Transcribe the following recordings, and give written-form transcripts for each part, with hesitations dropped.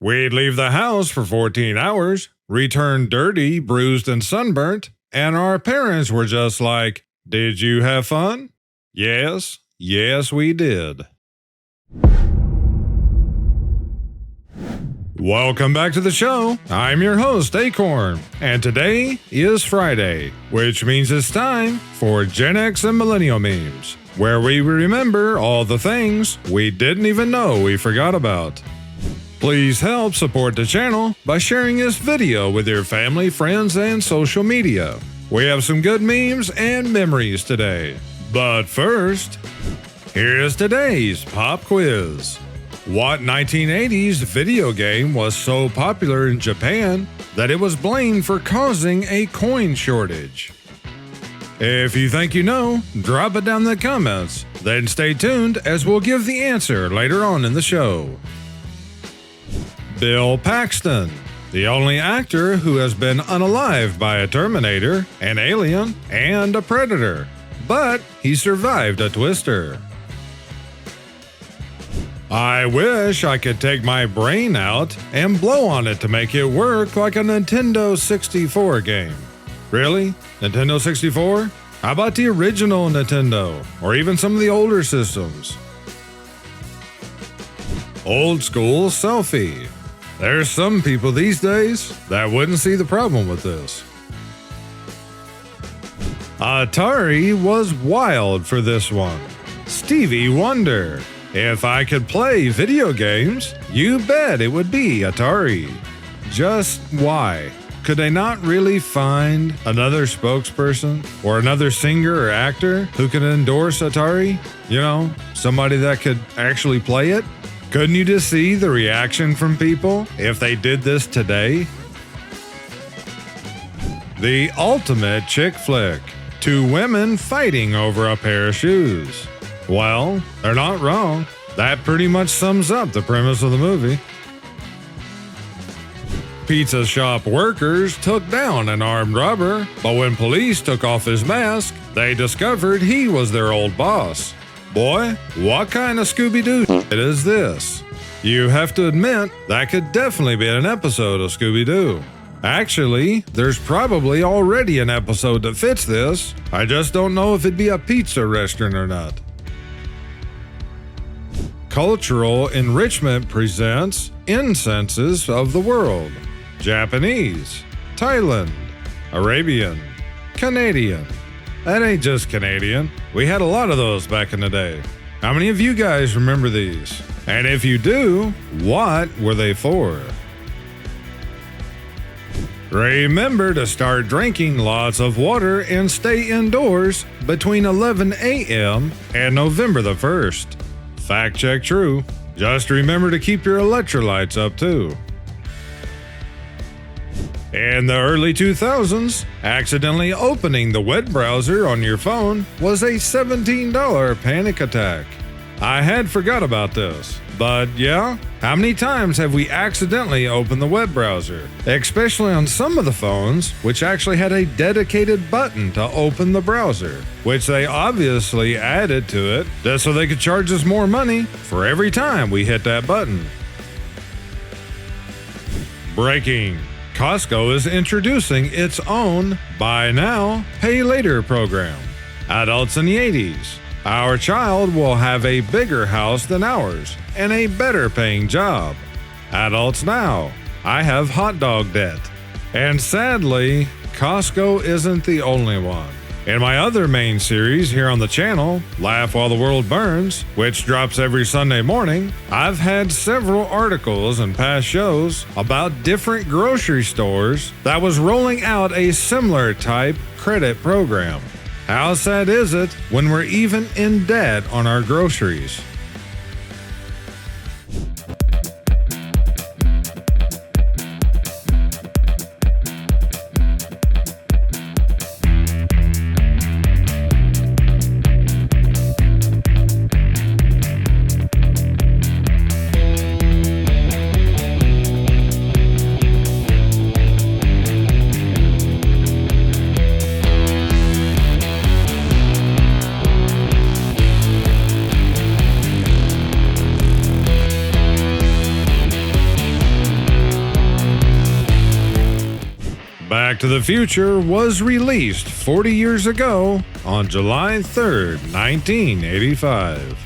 We'd leave the house for 14 hours, return dirty, bruised, and sunburnt, and our parents were just like, "Did you have fun?" Yes, we did. Welcome back to the show. I'm your host, Akorn, and today is Friday, which means it's time for Gen X and Millennial memes, where we remember all the things we didn't even know we forgot about. Please help support the channel by sharing this video with your family, friends, and social media. We have some good memes and memories today. But first, here's today's pop quiz. What 1980s video game was so popular in Japan that it was blamed for causing a coin shortage? If you think you know, drop it down in the comments. Then stay tuned as we'll give the answer later on in the show. Bill Paxton, the only actor who has been unalived by a Terminator, an Alien, and a Predator, but he survived a twister. I wish I could take my brain out and blow on it to make it work like a Nintendo 64 game. Really? Nintendo 64? How about the original Nintendo, or even some of the older systems? Old school selfie. There's some people these days that wouldn't see the problem with this. Atari was wild for this one. Stevie Wonder. If I could play video games, you bet it would be Atari. Just why? Could they not really find another spokesperson or another singer or actor who could endorse Atari? You know, somebody that could actually play it? Couldn't you just see the reaction from people if they did this today? The ultimate chick flick. Two women fighting over a pair of shoes. Well, they're not wrong. That pretty much sums up the premise of the movie. Pizza shop workers took down an armed robber, but when police took off his mask, they discovered he was their old boss. Boy, what kind of Scooby-Doo shit is this? You have to admit, that could definitely be an episode of Scooby-Doo. Actually, there's probably already an episode that fits this. I just don't know if it'd be a pizza restaurant or not. Cultural Enrichment presents Incenses of the World. Japanese, Thailand, Arabian, Canadian. That ain't just Canadian. We had a lot of those back in the day. How many of you guys remember these? And if you do, what were they for? Remember to start drinking lots of water and stay indoors between 11 a.m. and November the 1st. Fact check true. Just remember to keep your electrolytes up too. In the early 2000s, accidentally opening the web browser on your phone was a $17 panic attack. I had forgot about this, but yeah, how many times have we accidentally opened the web browser? Especially on some of the phones, which actually had a dedicated button to open the browser, which they obviously added to it just so they could charge us more money for every time we hit that button. Breaking. Costco is introducing its own Buy Now, Pay Later program. Adults in the 80s. Our child will have a bigger house than ours and a better paying job. Adults now. I have hot dog debt. And sadly, Costco isn't the only one. In my other main series here on the channel, Laugh While the World Burns, which drops every Sunday morning, I've had several articles and past shows about different grocery stores that was rolling out a similar type credit program. How sad is it when we're even in debt on our groceries? Back to the Future was released 40 years ago on July 3rd, 1985.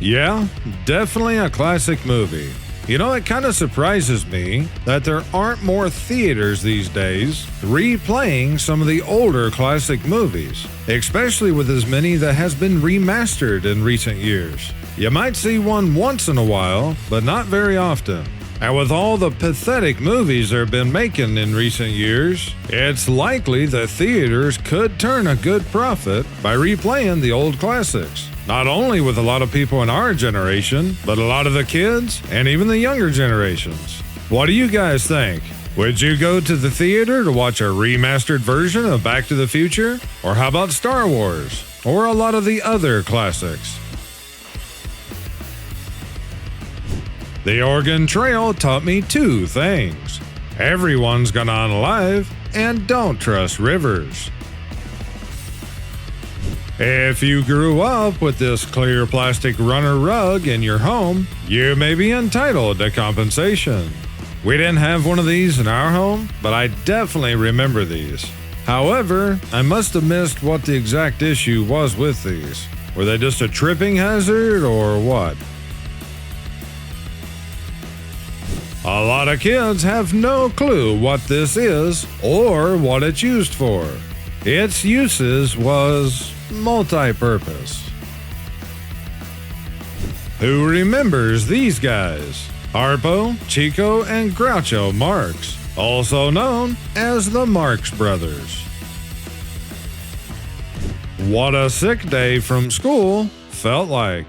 Yeah, definitely a classic movie. You know, it kind of surprises me that there aren't more theaters these days replaying some of the older classic movies, especially with as many that has been remastered in recent years. You might see one once in a while, but not very often. And with all the pathetic movies they've been making in recent years, it's likely that theaters could turn a good profit by replaying the old classics. Not only with a lot of people in our generation, but a lot of the kids and even the younger generations. What do you guys think? Would you go to the theater to watch a remastered version of Back to the Future? Or how about Star Wars? Or a lot of the other classics? The Oregon Trail taught me two things. Everyone's gone on alive, and don't trust rivers. If you grew up with this clear plastic runner rug in your home, you may be entitled to compensation. We didn't have one of these in our home, but I definitely remember these. However, I must have missed what the exact issue was with these. Were they just a tripping hazard or what? A lot of kids have no clue what this is or what it's used for. Its uses was multi-purpose. Who remembers these guys? Harpo, Chico, and Groucho Marx, also known as the Marx Brothers. What a sick day from school felt like.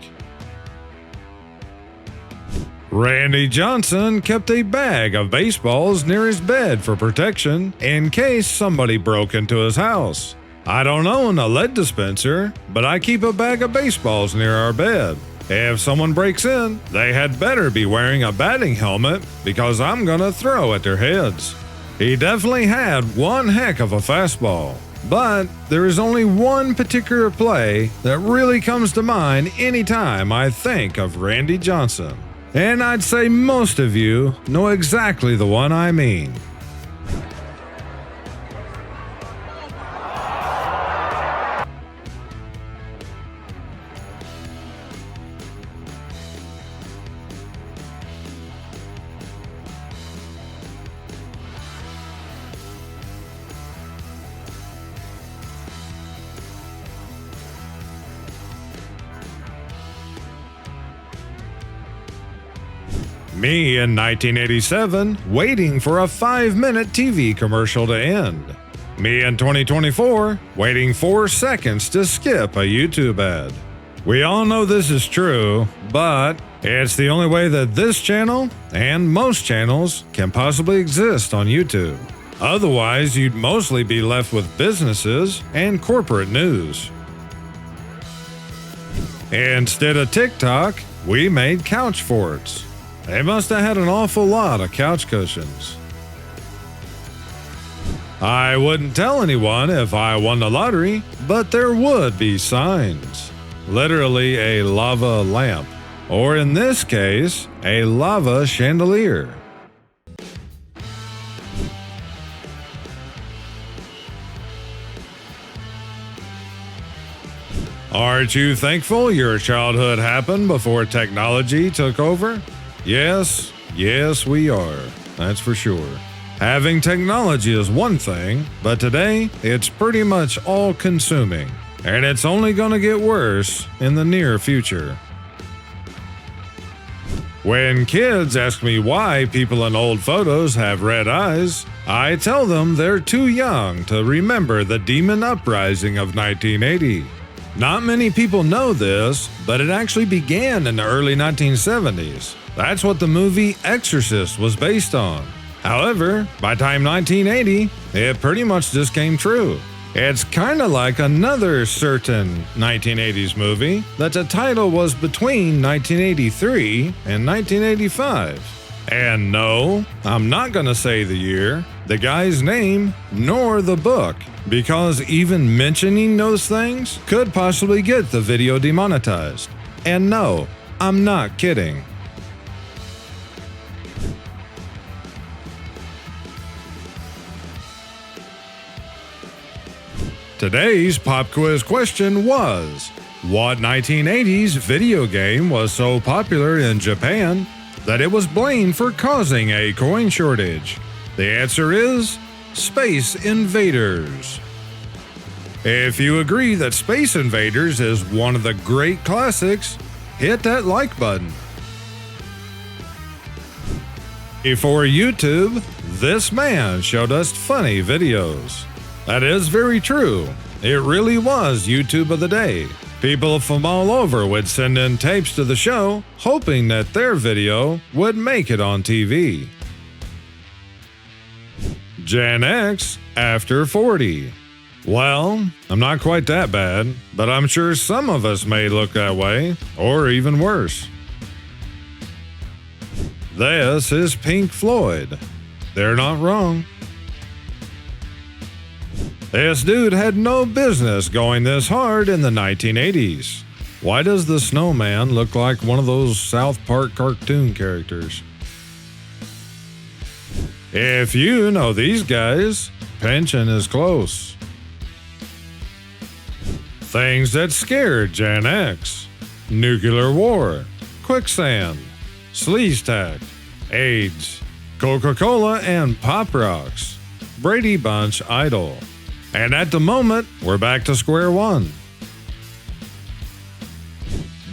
Randy Johnson kept a bag of baseballs near his bed for protection in case somebody broke into his house. I don't own a lead dispenser, but I keep a bag of baseballs near our bed. If someone breaks in, they had better be wearing a batting helmet because I'm gonna throw at their heads. He definitely had one heck of a fastball, but there is only one particular play that really comes to mind anytime I think of Randy Johnson. And I'd say most of you know exactly the one I mean. Me in 1987, waiting for a 5-minute TV commercial to end. Me in 2024, waiting 4 seconds to skip a YouTube ad. We all know this is true, but it's the only way that this channel, and most channels, can possibly exist on YouTube. Otherwise, you'd mostly be left with businesses and corporate news. Instead of TikTok, we made couch forts. They must have had an awful lot of couch cushions. I wouldn't tell anyone if I won the lottery, but there would be signs. Literally a lava lamp, or in this case, a lava chandelier. Aren't you thankful your childhood happened before technology took over? Yes, we are. That's for sure. Having technology is one thing, but today it's pretty much all-consuming, and it's only going to get worse in the near future. When kids ask me why people in old photos have red eyes, I tell them they're too young to remember the demon uprising of 1980. Not many people know this, but it actually began in the early 1970s. That's what the movie Exorcist was based on. However, by time 1980, it pretty much just came true. It's kinda like another certain 1980s movie that the title was between 1983 and 1985. And no, I'm not gonna say the year, the guy's name, nor the book, because even mentioning those things could possibly get the video demonetized. And no, I'm not kidding. Today's pop quiz question was, what 1980s video game was so popular in Japan that it was blamed for causing a coin shortage? The answer is Space Invaders. If you agree that Space Invaders is one of the great classics, hit that like button. Before YouTube, this man showed us funny videos. That is very true. It really was YouTube of the day. People from all over would send in tapes to the show, hoping that their video would make it on TV. Gen X after 40. Well, I'm not quite that bad, but I'm sure some of us may look that way, or even worse. This is Pink Floyd. They're not wrong. This dude had no business going this hard in the 1980s. Why does the snowman look like one of those South Park cartoon characters? If you know these guys, pension is close. Things that scared Gen X: nuclear war, quicksand, sleaze tack, AIDS, Coca-Cola and Pop Rocks, Brady Bunch Idol. And at the moment, we're back to square one.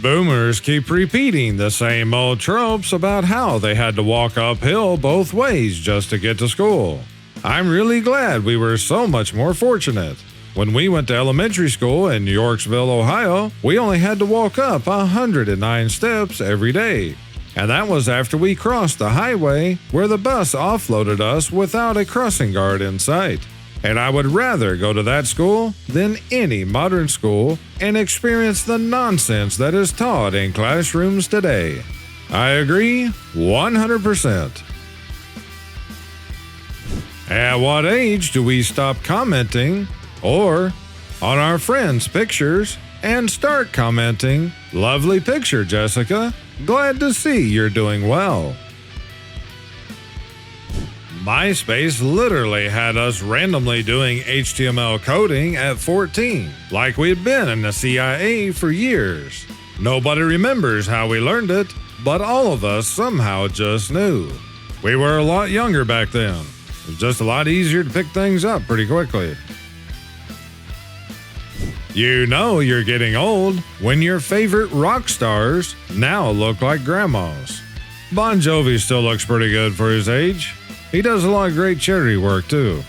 Boomers keep repeating the same old tropes about how they had to walk uphill both ways just to get to school. I'm really glad we were so much more fortunate. When we went to elementary school in Yorksville, Ohio, we only had to walk up 109 steps every day. And that was after we crossed the highway where the bus offloaded us without a crossing guard in sight. And I would rather go to that school than any modern school and experience the nonsense that is taught in classrooms today. I agree 100%. At what age do we stop commenting or on our friends' pictures and start commenting, "Lovely picture, Jessica. Glad to see you're doing well"? MySpace literally had us randomly doing HTML coding at 14, like we had been in the CIA for years. Nobody remembers how we learned it, but all of us somehow just knew. We were a lot younger back then. It was just a lot easier to pick things up pretty quickly. You know you're getting old when your favorite rock stars now look like grandmas. Bon Jovi still looks pretty good for his age. He does a lot of great charity work, too.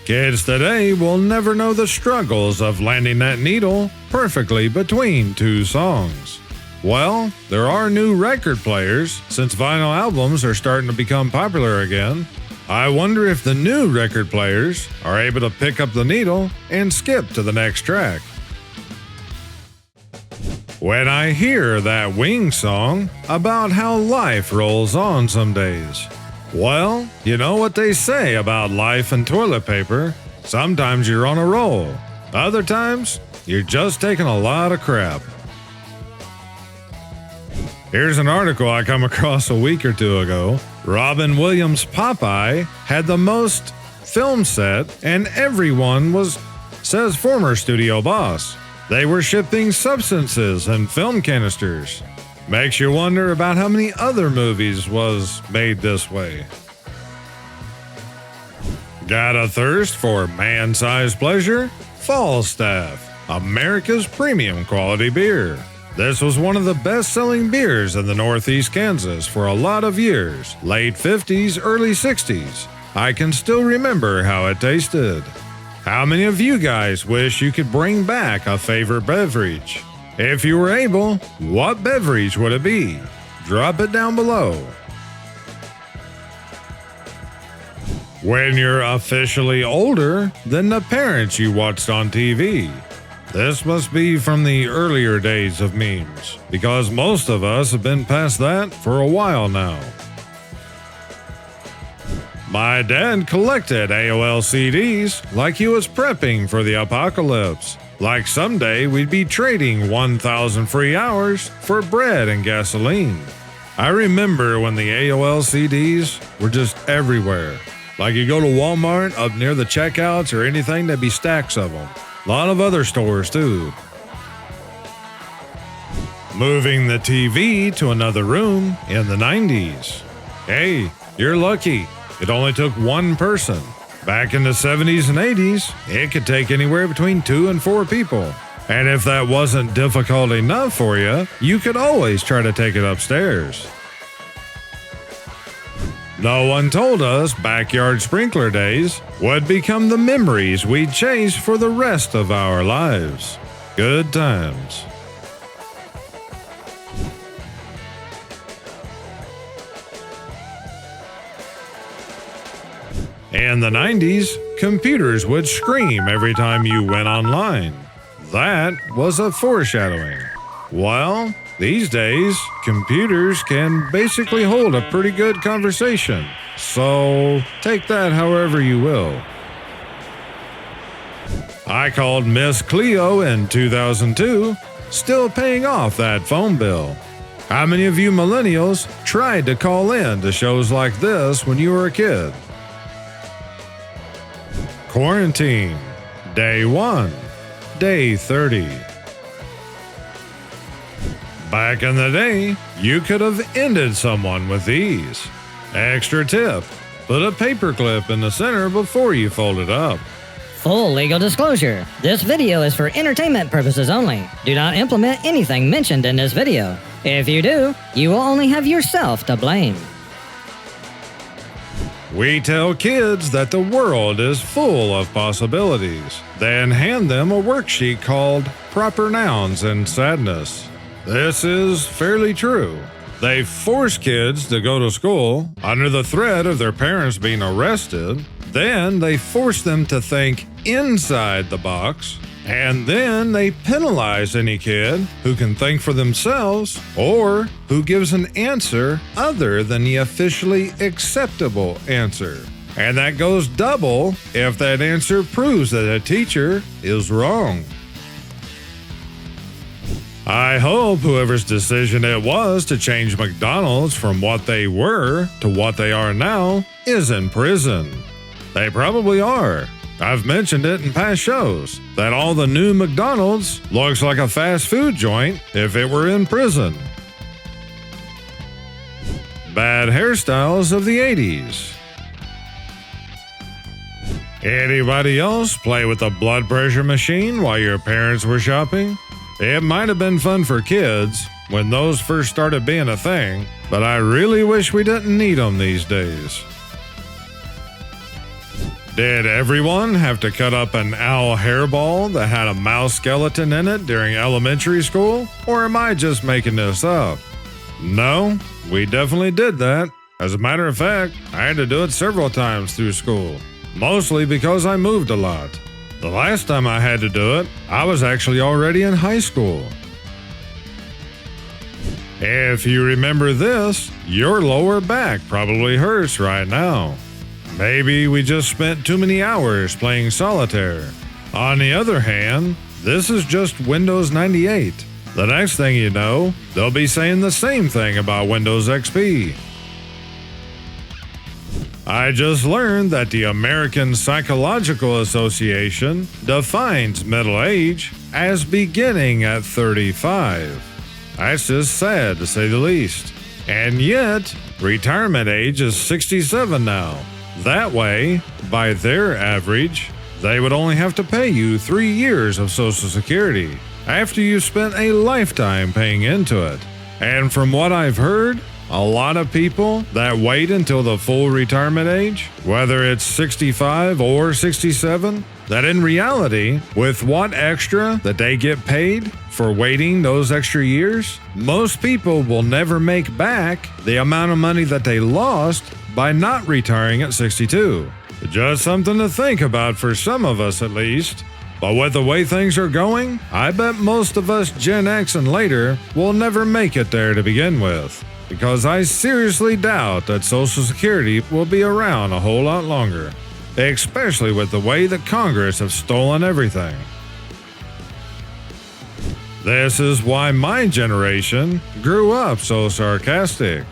Kids today will never know the struggles of landing that needle perfectly between two songs. Well, there are new record players since vinyl albums are starting to become popular again. I wonder if the new record players are able to pick up the needle and skip to the next track. When I hear that Wings song about how life rolls on some days, well, you know what they say about life and toilet paper. Sometimes you're on a roll. Other times, you're just taking a lot of crap. Here's an article I come across a week or two ago. Robin Williams' Popeye had the most film set, and everyone says former studio boss. They were shipping substances and film canisters. Makes you wonder about how many other movies was made this way. Got a thirst for man-sized pleasure? Falstaff, America's premium quality beer. This was one of the best-selling beers in the Northeast Kansas for a lot of years, late 50s, early 60s. I can still remember how it tasted. How many of you guys wish you could bring back a favorite beverage? If you were able, what beverage would it be? Drop it down below. When you're officially older than the parents you watched on TV. This must be from the earlier days of memes, because most of us have been past that for a while now. My dad collected AOL CDs like he was prepping for the apocalypse. Like someday we'd be trading 1,000 free hours for bread and gasoline. I remember when the AOL CDs were just everywhere. Like you go to Walmart up near the checkouts or anything, there'd be stacks of them. A lot of other stores too. Moving the TV to another room in the 90s. Hey, you're lucky. It only took one person. Back in the 70s and 80s, it could take anywhere between 2 and 4 people. And if that wasn't difficult enough for you, you could always try to take it upstairs. No one told us backyard sprinkler days would become the memories we'd chase for the rest of our lives. Good times. In the 90s, computers would scream every time you went online. That was a foreshadowing. Well, these days, computers can basically hold a pretty good conversation. So, take that however you will. I called Miss Cleo in 2002, still paying off that phone bill. How many of you millennials tried to call in to shows like this when you were a kid? Quarantine, Day 1, Day 30. Back in the day, you could have ended someone with these. Extra tip, put a paperclip in the center before you fold it up. Full legal disclosure. This video is for entertainment purposes only. Do not implement anything mentioned in this video. If you do, you will only have yourself to blame. We tell kids that the world is full of possibilities, then hand them a worksheet called Proper Nouns and Sadness. This is fairly true. They force kids to go to school under the threat of their parents being arrested. Then they force them to think inside the box. And then they penalize any kid who can think for themselves or who gives an answer other than the officially acceptable answer. And that goes double if that answer proves that a teacher is wrong. I hope whoever's decision it was to change McDonald's from what they were to what they are now is in prison. They probably are. I've mentioned it in past shows that all the new McDonald's looks like a fast food joint if it were in prison. Bad hairstyles of the 80s. Anybody else play with the blood pressure machine while your parents were shopping? It might have been fun for kids when those first started being a thing, but I really wish we didn't need them these days. Did everyone have to cut up an owl hairball that had a mouse skeleton in it during elementary school? Or am I just making this up? No, we definitely did that. As a matter of fact, I had to do it several times through school, mostly because I moved a lot. The last time I had to do it, I was actually already in high school. If you remember this, your lower back probably hurts right now. Maybe we just spent too many hours playing solitaire. On the other hand, this is just Windows 98. The next thing you know, they'll be saying the same thing about Windows XP. I just learned that the American Psychological Association defines middle age as beginning at 35. That's just sad to say the least. And yet, retirement age is 67 now. That way, by their average, they would only have to pay you 3 years of Social Security after you've spent a lifetime paying into it. And from what I've heard, a lot of people that wait until the full retirement age, whether it's 65 or 67, that in reality, with what extra that they get paid for waiting those extra years, most people will never make back the amount of money that they lost by not retiring at 62. Just something to think about for some of us at least. But with the way things are going, I bet most of us Gen X and later will never make it there to begin with. Because I seriously doubt that Social Security will be around a whole lot longer. Especially with the way that Congress have stolen everything. This is why my generation grew up so sarcastic.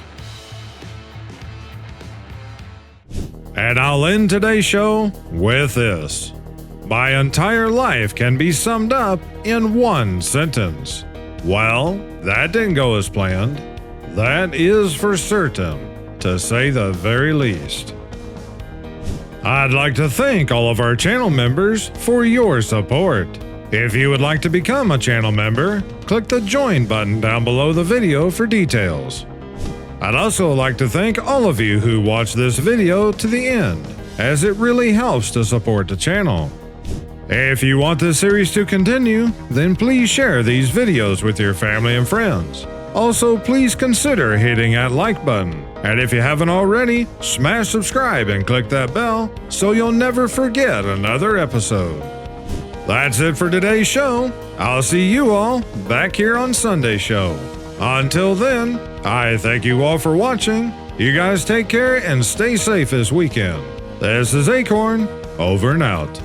And I'll end today's show with this. My entire life can be summed up in one sentence. Well, that didn't go as planned. That is for certain, to say the very least. I'd like to thank all of our channel members for your support. If you would like to become a channel member, click the join button down below the video for details. I'd also like to thank all of you who watched this video to the end, as it really helps to support the channel. If you want this series to continue, then please share these videos with your family and friends. Also, please consider hitting that like button, and if you haven't already, smash subscribe and click that bell so you'll never forget another episode. That's it for today's show. I'll see you all back here on Sunday's show. Until then, I thank you all for watching. You guys take care and stay safe this weekend. This is Akorn, over and out.